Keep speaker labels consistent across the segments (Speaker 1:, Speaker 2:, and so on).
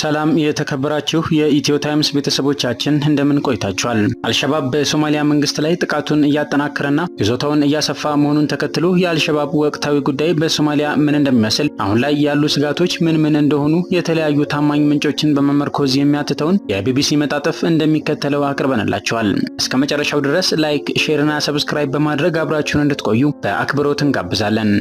Speaker 1: ሰላም የተከበራችሁ የኢትዮ ታይምስ ቤተሰቦቻችን እንደምን ቆይታችኋል? አልሸባብ በሶማሊያ መንግስት ላይ ጥቃቱን እያጠናከረና ይዞታውን እያሰፋ መሆኑን ተከትሎ የአልሸባብ ወቅታዊ ጉዳይ በሶማሊያ ምን እንደሚመስል፣ አሁን ላይ ያሉ ስጋቶች ምን እንደሆኑ የተለያዩ ታማኝ ምንጮችን በመመርኮዝ የሚያትተውን የቢቢሲ መጣጥፍ እንደሚከተለው አቅርበንላችኋል። እስከ መጨረሻው ድረስ ላይክ፣ ሼር እና ሰብስክራይብ በማድረግ አብራችሁን እንድትቆዩ በአክብሮት እንጋብዛለን።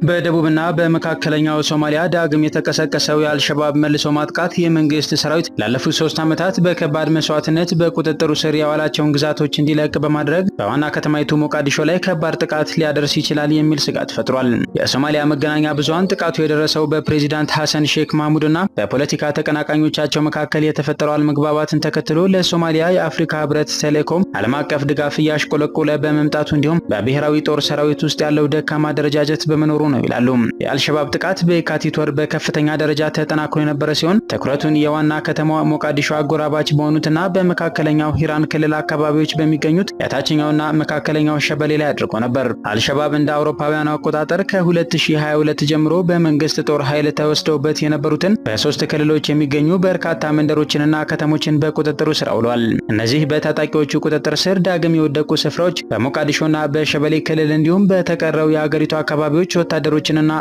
Speaker 1: በደቡብና በመካከለኛው ሶማሊያ ዳግም የተቀሰቀሰው የአልሸባብ መልሶ ማጥቃት የመንግስት ሰራዊት ላለፉት 3 ዓመታት በከባድ መስዋዕትነት በቁጥጥሩ ስር ያዋላቸውን ግዛቶች እንዲለቅ በማድረግ በዋና ከተማይቱ ሞቃዲሾ ላይ ከባድ ጥቃት ሊያደርስ ይችላል የሚል ስጋት ፈጥሯል። የሶማሊያ መገናኛ ብዙሃን ጥቃቱ የደረሰው በፕሬዚዳንት ሐሰን ሼክ ማህሙድና በፖለቲካ ተቀናቃኞቻቸው መካከል የተፈጠረው አለመግባባትን ተከትሎ ለሶማሊያ የአፍሪካ ህብረት ቴሌኮም ዓለም አቀፍ ድጋፍ እያሽቆለቆለ በመምጣቱ እንዲሁም በብሔራዊ ጦር ሰራዊት ውስጥ ያለው ደካማ አደረጃጀት በመኖሩ ነው ይላሉ። የአልሸባብ ጥቃት በየካቲት ወር በከፍተኛ ደረጃ ተጠናክሮ የነበረ ሲሆን ትኩረቱን የዋና ከተማዋ ሞቃዲሾ አጎራባች በሆኑትና በመካከለኛው ሂራን ክልል አካባቢዎች በሚገኙት የታችኛውና መካከለኛው ሸበሌ ላይ አድርጎ ነበር። አልሸባብ እንደ አውሮፓውያኑ አቆጣጠር ከ2022 ጀምሮ በመንግስት ጦር ኃይል ተወስደውበት የነበሩትን በ3 ክልሎች የሚገኙ በርካታ መንደሮችንና ከተሞችን በቁጥጥሩ ስር አውሏል። እነዚህ በታጣቂዎቹ ቁጥጥር ስር ዳግም የወደቁ ስፍራዎች በሞቃዲሾና በሸበሌ ክልል እንዲሁም በተቀረው የአገሪቱ አካባቢዎች ወታደሮችንና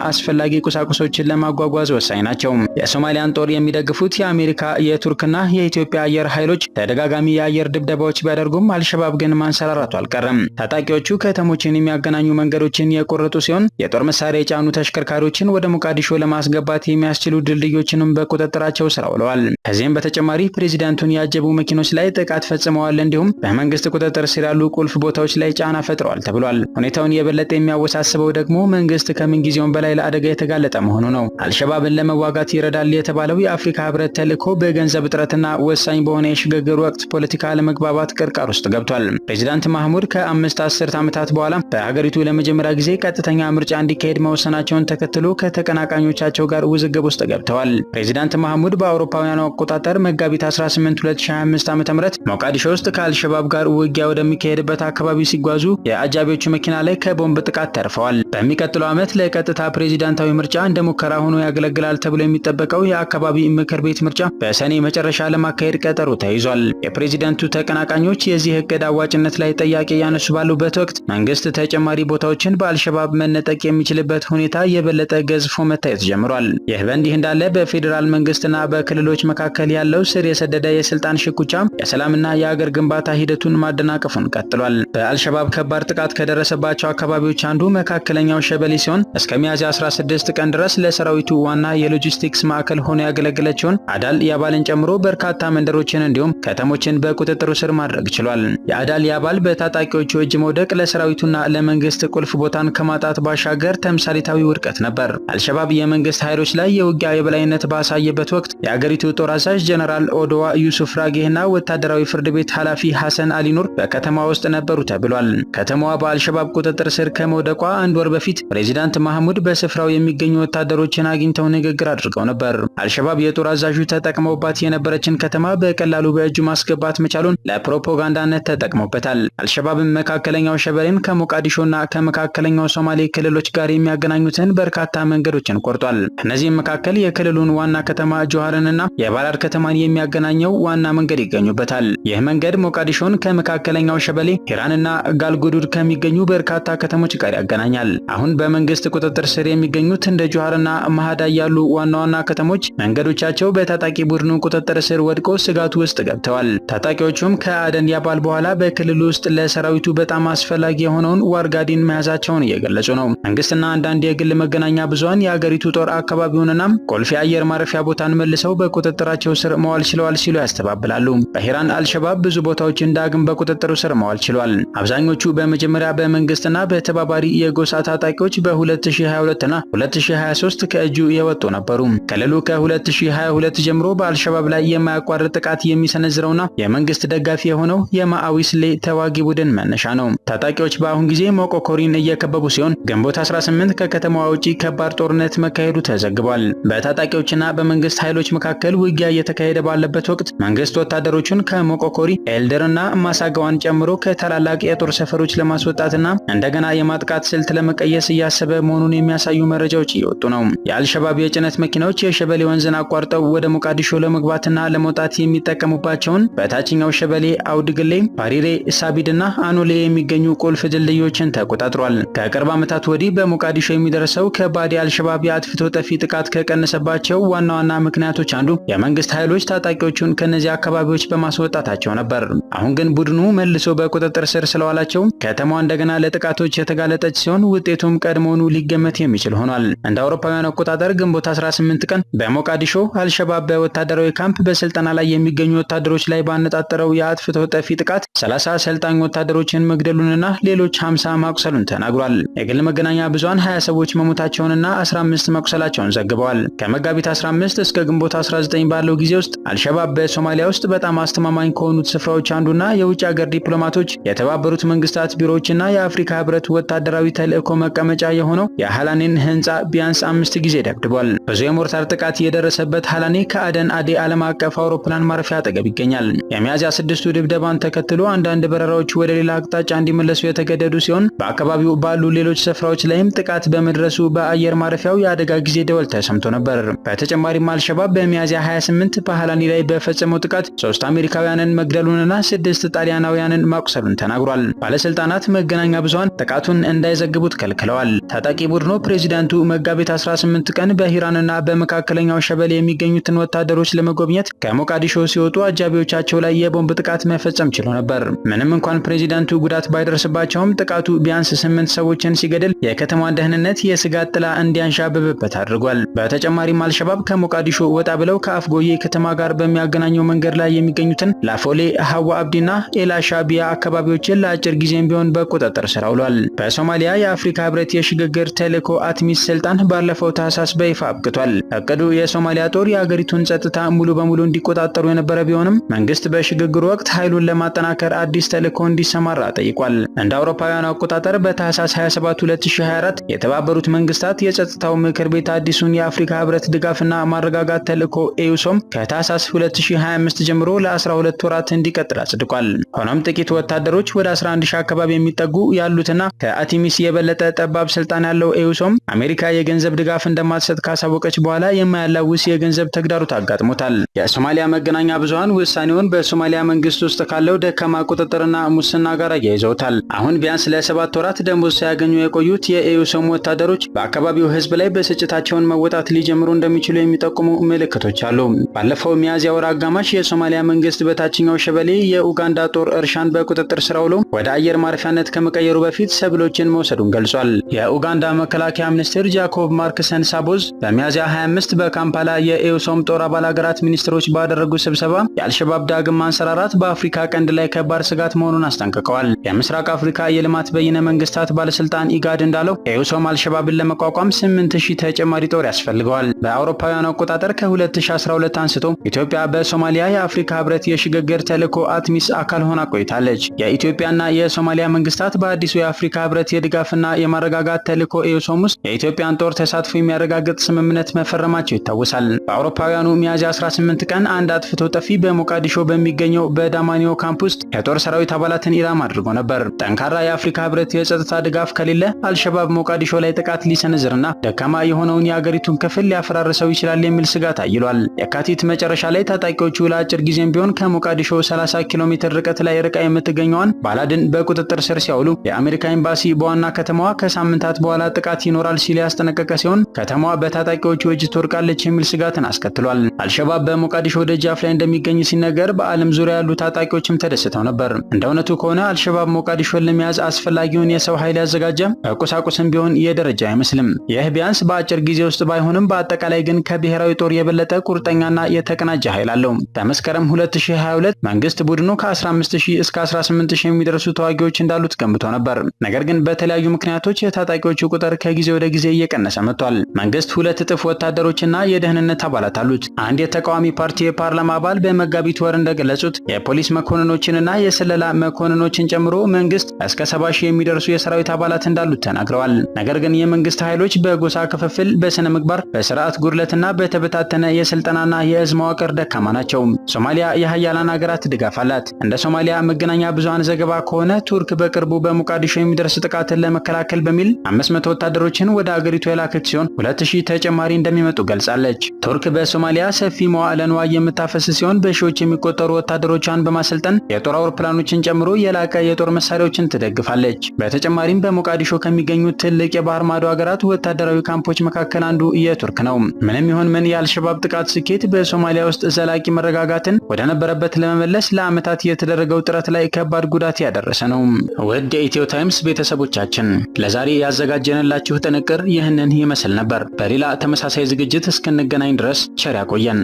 Speaker 1: አስፈላጊ ቁሳቁሶችን ለማጓጓዝ ወሳኝ ናቸው። የሶማሊያን ጦር የሚደግፉት የአሜሪካ፣ የቱርክና የኢትዮጵያ አየር ኃይሎች ተደጋጋሚ የአየር ድብደባዎች ቢያደርጉም አልሸባብ ግን ማንሰራራቱ አልቀረም። ታጣቂዎቹ ከተሞችን የሚያገናኙ መንገዶችን የቆረጡ ሲሆን የጦር መሳሪያ የጫኑ ተሽከርካሪዎችን ወደ ሞቃዲሾ ለማስገባት የሚያስችሉ ድልድዮችንም በቁጥጥራቸው ስር አውለዋል። ከዚህም በተጨማሪ ፕሬዚዳንቱን ያጀቡ መኪኖች ላይ ጥቃት ፈጽመዋል። እንዲሁም በመንግስት ቁጥጥር ስር ያሉ ቁልፍ ቦታዎች ላይ ጫና ፈጥረዋል ተብሏል። ሁኔታውን የበለጠ የሚያወሳስበው ደግሞ መንግስት ከምን ጊዜውም በላይ ለአደጋ የተጋለጠ መሆኑ ነው። አልሸባብን ለመዋጋት ይረዳል የተባለው የአፍሪካ ህብረት ተልዕኮ በገንዘብ እጥረትና ወሳኝ በሆነ የሽግግር ወቅት ፖለቲካ አለመግባባት ቅርቃር ውስጥ ገብቷል። ፕሬዚዳንት ማህሙድ ከ5 አስርት ዓመታት በኋላ በሀገሪቱ ለመጀመሪያ ጊዜ ቀጥተኛ ምርጫ እንዲካሄድ መወሰናቸውን ተከትሎ ከተቀናቃኞቻቸው ጋር ውዝግብ ውስጥ ገብተዋል። ፕሬዚዳንት ማህሙድ በአውሮፓውያኑ አቆጣጠር መጋቢት 18 2025 ዓ.ም ሞቃዲሾ ውስጥ ከአልሸባብ ጋር ውጊያ ወደሚካሄድበት አካባቢ ሲጓዙ የአጃቢዎቹ መኪና ላይ ከቦምብ ጥቃት ተርፈዋል። በሚቀጥለው ዓመት ለቀጥታ ፕሬዚዳንታዊ ምርጫ እንደ ሙከራ ሆኖ ያገለግላል ተብሎ የሚጠበቀው የአካባቢ ምክር ቤት ምርጫ በሰኔ መጨረሻ ለማካሄድ ቀጠሮ ተይዟል። የፕሬዚዳንቱ ተቀናቃኞች የዚህ እቅድ አዋጭነት ላይ ጥያቄ ያነሱ ባሉበት ወቅት መንግስት ተጨማሪ ቦታዎችን በአልሸባብ መነጠቅ የሚችልበት ሁኔታ የበለጠ ገዝፎ መታየት ጀምሯል። ይህ በእንዲህ እንዳለ በፌዴራል መንግስትና በክልሎች መካከል ያለው ስር የሰደደ የስልጣን ሽኩቻ የሰላምና የአገር ግንባታ ሂደቱን ማደናቀፉን ቀጥሏል። በአልሸባብ ከባድ ጥቃት ከደረሰባቸው አካባቢዎች አንዱ መካከለኛው ሸበሌ ሲሆን እስከ ሚያዝያ 16 ቀን ድረስ ለሰራዊቱ ዋና የሎጂስቲክስ ማዕከል ሆኖ ያገለገለችውን አዳል ያባልን ጨምሮ በርካታ መንደሮችን እንዲሁም ከተሞችን በቁጥጥሩ ስር ማድረግ ችሏል። የአዳል ያባል በታጣቂዎቹ እጅ መውደቅ ለሰራዊቱና ለመንግስት ቁልፍ ቦታን ከማጣት ባሻገር ተምሳሌታዊ ውድቀት ነበር። አልሸባብ የመንግስት ኃይሎች ላይ የውጊያ የበላይነት ባሳየበት ወቅት የአገሪቱ ጦር አዛዥ ጀነራል ኦዶዋ ዩሱፍ ራጌህና ወታደራዊ ፍርድ ቤት ኃላፊ ሐሰን አሊኑር በከተማ ውስጥ ነበሩ ተብሏል። ከተማዋ በአልሸባብ ቁጥጥር ስር ከመውደቋ አንድ ወር በፊት ፕሬዚዳንት ማህሙድ በስፍራው የሚገኙ ወታደሮችን አግኝተው ንግግር አድርገው ነበር። አልሸባብ የጦር አዛዡ ተጠቅመውባት የነበረችን ከተማ በቀላሉ በእጁ ማስገባት መቻሉን ለፕሮፓጋንዳነት ተጠቅመውበታል። አልሸባብም መካከለኛው ሸበሌን ከሞቃዲሾና ከመካከለኛው ሶማሌ ክልሎች ጋር የሚያገናኙትን በርካታ መንገዶችን ቆርጧል። ከነዚህም መካከል የክልሉን ዋና ከተማ ጆሃርንና የባላድ ከተማን የሚያገናኘው ዋና መንገድ ይገኙበታል። ይህ መንገድ ሞቃዲሾን ከመካከለኛው ሸበሌ፣ ሂራንና ጋልጉዱድ ከሚገኙ በርካታ ከተሞች ጋር ያገናኛል። አሁን በመንግስት ቁጥጥር ስር የሚገኙት እንደ ጆሃርና ማሃዳይ ያሉ ዋና ዋና ከተሞች መንገዶቻቸው በታጣቂ ቡድኑ ቁጥጥር ስር ወድቆ ስጋቱ ውስጥ ገብተዋል። ታጣቂዎቹም ከአደን ያባል በኋላ በክልሉ ውስጥ ለሰራዊቱ በጣም አስፈላጊ የሆነውን ዋርጋዲን መያዛቸውን እየገለጹ ነው። መንግስትና አንዳንድ የግል መገናኛ ብዙሃን የአገሪቱ ጦር አካባቢውንና ቁልፍ የአየር ማረፊያ ቦታን መልሰው በቁጥጥራቸው ስር መዋል ችለዋል ሲሉ ያስተባብላሉ። በሂራን አልሸባብ ብዙ ቦታዎችን ዳግም በቁጥጥሩ ስር መዋል ችሏል። አብዛኞቹ በመጀመሪያ በመንግስትና በተባባሪ የጎሳ ታጣቂዎች በሁለት 2022 እና 2023 ከእጁ የወጡ ነበሩ። ክልሉ ከ2022 ጀምሮ በአልሸባብ ላይ የማያቋርጥ ጥቃት የሚሰነዝረውና የመንግስት ደጋፊ የሆነው የማአዊስሌ ተዋጊ ቡድን መነሻ ነው። ታጣቂዎች በአሁን ጊዜ ሞቆኮሪን እየከበቡ ሲሆን ግንቦት 18 ከከተማዋ ውጪ ከባድ ጦርነት መካሄዱ ተዘግቧል። በታጣቂዎችና በመንግስት ኃይሎች መካከል ውጊያ እየተካሄደ ባለበት ወቅት መንግስት ወታደሮቹን ከሞቆኮሪ ኤልደርና ማሳጋዋን ጨምሮ ከታላላቅ የጦር ሰፈሮች ለማስወጣትና እንደገና የማጥቃት ስልት ለመቀየስ እያሰበ መሆኑን የሚያሳዩ መረጃዎች እየወጡ ነው። የአልሸባብ የጭነት መኪናዎች የሸበሌ ወንዝን አቋርጠው ወደ ሞቃዲሾ ለመግባትና ለመውጣት የሚጠቀሙባቸውን በታችኛው ሸበሌ አውድግሌ፣ ፓሪሬ፣ ሳቢድና አኖሌ የሚገኙ ቁልፍ ድልድዮችን ተቆጣጥሯል። ከቅርብ ዓመታት ወዲህ በሞቃዲሾ የሚደርሰው ከባድ የአልሸባብ የአጥፍቶ ጠፊ ጥቃት ከቀነሰባቸው ዋና ዋና ምክንያቶች አንዱ የመንግስት ኃይሎች ታጣቂዎቹን ከነዚህ አካባቢዎች በማስወጣታቸው ነበር። አሁን ግን ቡድኑ መልሶ በቁጥጥር ስር ስለዋላቸው ከተማዋ እንደገና ለጥቃቶች የተጋለጠች ሲሆን ውጤቱም ቀድሞውኑ ሊገመት የሚችል ሆኗል። እንደ አውሮፓውያን አቆጣጠር ግንቦት 18 ቀን በሞቃዲሾ አልሸባብ በወታደራዊ ካምፕ በስልጠና ላይ የሚገኙ ወታደሮች ላይ ባነጣጠረው የአጥፍቶ ጠፊ ጥቃት 30 ሰልጣኝ ወታደሮችን መግደሉንና ሌሎች 50 ማቁሰሉን ተናግሯል። የግል መገናኛ ብዙሃን 20 ሰዎች መሞታቸውንና 15 መቁሰላቸውን ዘግበዋል። ከመጋቢት 15 እስከ ግንቦት 19 ባለው ጊዜ ውስጥ አልሸባብ በሶማሊያ ውስጥ በጣም አስተማማኝ ከሆኑት ስፍራዎች አንዱና የውጭ ሀገር ዲፕሎማቶች፣ የተባበሩት መንግስታት ቢሮዎችና የአፍሪካ ህብረት ወታደራዊ ተልእኮ መቀመጫ የሆነው የሃላኔን ህንፃ ቢያንስ 5 ጊዜ ደብድቧል። ብዙ የሞርታር ጥቃት የደረሰበት ሃላኔ ከአደን አዴ ዓለም አቀፍ አውሮፕላን ማረፊያ አጠገብ ይገኛል። የሚያዝያ 6ቱ ድብደባን ተከትሎ አንዳንድ በረራዎች ወደ ሌላ አቅጣጫ እንዲመለሱ የተገደዱ ሲሆን በአካባቢው ባሉ ሌሎች ስፍራዎች ላይም ጥቃት በመድረሱ በአየር ማረፊያው የአደጋ ጊዜ ደወል ተሰምቶ ነበር። በተጨማሪም አልሸባብ በሚያዝያ 28 በሃላኒ ላይ በፈጸመው ጥቃት 3 አሜሪካውያንን መግደሉንና 6 ጣሊያናውያንን ማቁሰሉን ተናግሯል። ባለስልጣናት መገናኛ ብዙሃን ጥቃቱን እንዳይዘግቡት ከልክለዋል። ታጣቂ ቡድኑ ፕሬዚዳንቱ መጋቢት 18 ቀን በሂራንና በመካከለኛው ሸበሌ የሚገኙትን ወታደሮች ለመጎብኘት ከሞቃዲሾ ሲወጡ አጃቢዎቻቸው ላይ የቦምብ ጥቃት መፈጸም ችሎ ነበር። ምንም እንኳን ፕሬዚዳንቱ ጉዳት ባይደርስባቸውም ጥቃቱ ቢያንስ 8 ሰዎችን ሲገድል የከተማዋን ደህንነት የስጋት ጥላ እንዲያንዣብብበት አድርጓል። በተጨማሪም አልሸባብ ከሞቃዲሾ ወጣ ብለው ከአፍጎዬ ከተማ ጋር በሚያገናኘው መንገድ ላይ የሚገኙትን ላፎሌ፣ ሀዋ አብዲና ኤላሻቢያ አካባቢዎችን ለአጭር ጊዜም ቢሆን በቁጥጥር ስር አውሏል። በሶማሊያ የአፍሪካ ህብረት የሽግግር ተልዕኮ አትሚስ ስልጣን ባለፈው ታህሳስ በይፋ አብቅቷል። እቅዱ የሶማሊያ ጦር የአገሪቱን ጸጥታ ሙሉ በሙሉ እንዲቆጣጠሩ የነበረ ቢሆንም መንግስት በሽግግሩ ወቅት ኃይሉን ለማጠናከር አዲስ ተልዕኮ እንዲሰማራ ጠይቋል። እንደ አውሮፓውያኑ አቆጣጠር በታህሳስ 27 2024 የተባበሩት መንግስታት የጸጥታው ምክር ቤት አዲሱን የአፍሪካ ህብረት ድጋፍና ማረጋጋት ተልዕኮ ኤዩሶም ከታህሳስ 2025 ጀምሮ ለ12 ወራት እንዲቀጥል አጽድቋል። ሆኖም ጥቂት ወታደሮች ወደ 11 ሺህ አካባቢ የሚጠጉ ያሉትና ከአቲሚስ የበለጠ ጠባብ ስልጣን ያለው ኤዩሶም አሜሪካ የገንዘብ ድጋፍ እንደማትሰጥ ካሳወቀች በኋላ የማያላውስ የገንዘብ ተግዳሮት አጋጥሞታል። የሶማሊያ መገናኛ ብዙሃን ውሳኔውን በሶማሊያ መንግስት ውስጥ ካለው ደካማ ቁጥጥርና ሙስና ጋር አያይዘውታል። አሁን ቢያንስ ለ7 ወራት ደሞዝ ሳያገኙ የቆዩት የኤዩሶም ወታደሮች በአካባቢው ህዝብ ላይ ብስጭታቸውን መወጣት ሊጀምሩ እንደሚችሉ የሚጠቁሙ ምልክቶች አሉ። ባለፈው ሚያዝያ ወር አጋማሽ የሶማሊያ መንግስት በታችኛው ሸበሌ የኡጋንዳ ጦር እርሻን በቁጥጥር ስር አውሎ ወደ አየር ማረፊያነት ከመቀየሩ በፊት ሰብሎችን መውሰዱን ገልጿል። የኡጋንዳ መከላከያ ሚኒስትር ጃኮብ ማርክሰን ሳቦዝ በሚያዝያ 25 በካምፓላ የኤዩሶም ጦር አባል ሀገራት ሚኒስትሮች ባደረጉ ስብሰባ የአልሸባብ ዳግም ማንሰራራት በአፍሪካ ቀንድ ላይ ከባድ ስጋት መሆኑን አስጠንቅቀዋል። የምስራቅ አፍሪካ የልማት በይነ መንግስታት ባለስልጣን ኢጋድ እንዳለው ኤዩሶም አልሸባብን ለመቋቋም 8000 ተጨማሪ ጦር ያስፈልገዋል። በአውሮፓውያኑ አቆጣጠር ከ2012 አንስቶ ኢትዮጵያ በሶማሊያ የአፍሪካ ህብረት የሽግግር ተልዕኮ አትሚስ አካል ሆና ቆይታለች። የኢትዮጵያና የሶማሊያ መንግስታት በአዲሱ የአፍሪካ ህብረት የድጋፍና የማረጋጋት ተልዕኮ ኤዩሶም ውስጥ የኢትዮጵያን ጦር ተሳትፎ የሚያረጋግጥ ስምምነት መፈረማቸው ይታወሳል። በአውሮፓውያኑ ሚያዝያ 18 ቀን አንድ አጥፍቶ ጠፊ በሞቃዲሾ በሚገኘው በዳማኒዮ ካምፕ ውስጥ የጦር ሰራዊት አባላትን ኢላማ አድርጎ ነበር። ጠንካራ የአፍሪካ ህብረት የጸጥታ ድጋፍ ከሌለ አልሸባብ ሞቃዲሾ ላይ ጥቃት ሊሰነዝርና ደካማ የሆነውን የአገሪቱን ክፍል ሊያፈራርሰው ይችላል የሚል ስጋት አይሏል። የካቲት መጨረሻ ላይ ታጣቂዎቹ ለአጭር ጊዜም ቢሆን ከሞቃዲሾ 30 ኪሎ ሜትር ርቀት ላይ ርቃ የምትገኘዋን ባላድን በቁጥጥር ስር ሲያውሉ የአሜሪካ ኤምባሲ በዋና ከተማዋ ከሳምንታት በኋላ ጥቃት ይኖራል ሲል ያስጠነቀቀ ሲሆን ከተማዋ በታጣቂዎቹ እጅ ትወድቃለች የሚል ስጋትን አስከትሏል። አልሸባብ በሞቃዲሾ ደጃፍ ላይ እንደሚገኝ ሲነገር በዓለም ዙሪያ ያሉ ታጣቂዎችም ተደስተው ነበር። እንደ እውነቱ ከሆነ አልሸባብ ሞቃዲሾን ለመያዝ አስፈላጊውን የሰው ኃይል ያዘጋጀ፣ በቁሳቁስም ቢሆን የደረጃ አይመስልም። ይህ ቢያንስ በአጭር ጊዜ ውስጥ ባይሆንም በአጠቃላይ ግን ከብሔራዊ ጦር የበለጠ ቁርጠኛና የተቀናጀ ኃይል አለው። በመስከረም 2022 መንግስት ቡድኑ ከ15000 እስከ 18000 የሚደርሱ ተዋጊዎች እንዳሉት ገምቶ ነበር። ነገር ግን በተለያዩ ምክንያቶች የታጣቂዎቹ ቁጥር ከጊዜ ወደ ጊዜ እየቀነሰ መጥቷል። መንግስት 2 እጥፍ ወታደሮችና የደህንነት አባላት አሉት። አንድ የተቃዋሚ ፓርቲ የፓርላማ አባል በመጋቢት ወር እንደገለጹት የፖሊስ መኮንኖችንና የስለላ መኮንኖችን ጨምሮ መንግስት እስከ 70 ሺህ የሚደርሱ የሰራዊት አባላት እንዳሉት ተናግረዋል። ነገር ግን የመንግስት ኃይሎች በጎሳ ክፍፍል፣ በስነ ምግባር፣ በስርዓት ጉድለትና በተበታተነ የስልጠናና የእዝ መዋቅር ደካማ ናቸው። ሶማሊያ የሀያላን ሀገራት ድጋፍ አላት። እንደ ሶማሊያ መገናኛ ብዙሃን ዘገባ ከሆነ ቱርክ በቅርቡ በሞቃዲሾ የሚደርስ ጥቃትን ለመከላከል በሚል 500 ወታደሮችን ወደ አገሪቱ የላከች ሲሆን 2000 ተጨማሪ እንደሚመጡ ገልጻለች። ቱርክ በሶማሊያ ሰፊ መዋዕለ ንዋይ የምታፈስ ሲሆን በሺዎች የሚቆጠሩ ወታደሮቿን በማሰልጠን የጦር አውሮፕላኖችን ጨምሮ የላቀ የጦር መሳሪያዎችን ትደግፋለች። በተጨማሪም በሞቃዲሾ ከሚገኙ ትልቅ የባህር ማዶ ሀገራት ወታደራዊ ካምፖች መካከል አንዱ የቱርክ ነው። ምንም ይሁን ምን የአልሸባብ ጥቃት ስኬት በሶማሊያ ውስጥ ዘላቂ መረጋጋትን ወደ ነበረበት ለመመለስ ለዓመታት የተደረገው ጥረት ላይ ከባድ ጉዳት ያደረሰ ነው። ውድ የኢትዮ ታይምስ ቤተሰቦቻችን ለዛሬ ያዘጋጀንላችሁ ጥንቅር ይህንን ይመስል ነበር። በሌላ ተመሳሳይ ዝግጅት እስክንገናኝ ድረስ ቸር ያቆየን።